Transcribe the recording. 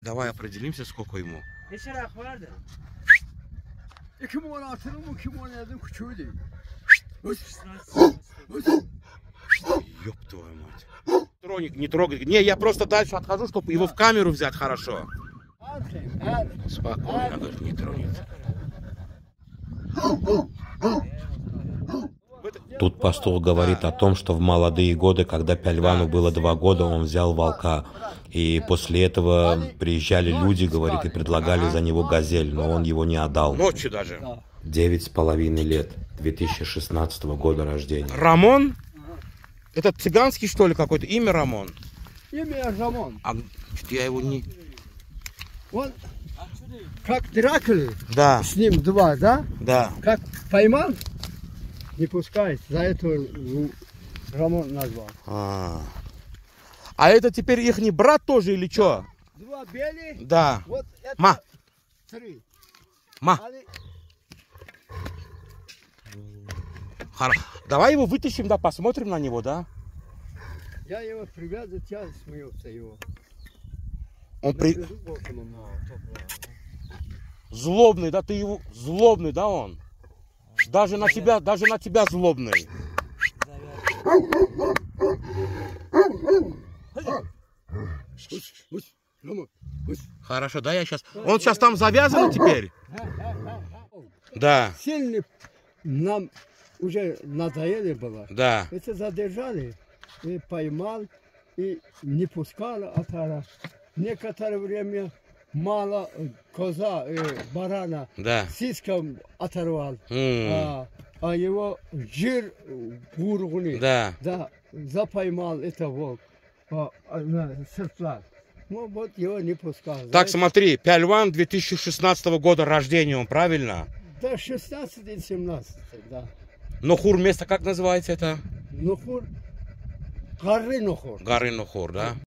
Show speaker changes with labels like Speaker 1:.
Speaker 1: Давай определимся, сколько ему. Ёб твою мать. Троник, не трогай. Не, я просто дальше отхожу, чтобы его в камеру взять хорошо. Спокойно, говорит, не тронет.
Speaker 2: Тут пастух говорит о том, что в молодые годы, когда Пельвану было 2 года, он взял волка. И после этого приезжали люди, говорит, и предлагали за него газель, но он его не отдал.
Speaker 1: Ночью даже.
Speaker 2: 9,5 лет, 2016 года рождения.
Speaker 1: Рамон? Это цыганский, что ли, какое-то имя Рамон?
Speaker 3: Имя Рамон.
Speaker 1: А я его не...
Speaker 3: Он как Дракулы.
Speaker 1: Да.
Speaker 3: С ним 2, да?
Speaker 1: Да.
Speaker 3: Как поймал, не пускает. За это Рамон назвал.
Speaker 1: А это теперь их не брат тоже или что?
Speaker 3: 2 белые.
Speaker 1: Да.
Speaker 3: Вот это
Speaker 1: Ма.
Speaker 3: 3.
Speaker 1: Ма. Давай его вытащим, да, посмотрим на него, да?
Speaker 3: Я его привязываю, я смеется его.
Speaker 1: Он злобный, да, ты его злобный, да, он? Даже на тебя злобный. Хорошо, да, я сейчас. Он сейчас там завязан теперь? Да.
Speaker 3: Сильный нам уже надоели было.
Speaker 1: Да.
Speaker 3: Это задержали и поймал, и не пускал отара. Некоторое время мало коза и барана сиськом оторвал. А его жир гургуни.
Speaker 1: Да.
Speaker 3: Да, запоймал это волк. Сыртла. Ну вот его не пускал.
Speaker 1: Так, смотри, Пельван 2016 года рождения, он правильно?
Speaker 3: Да, 16 и 17, да.
Speaker 1: Нохур место как называется это?
Speaker 3: Нохур. Горы Нохур.
Speaker 1: Горы Нохур, да?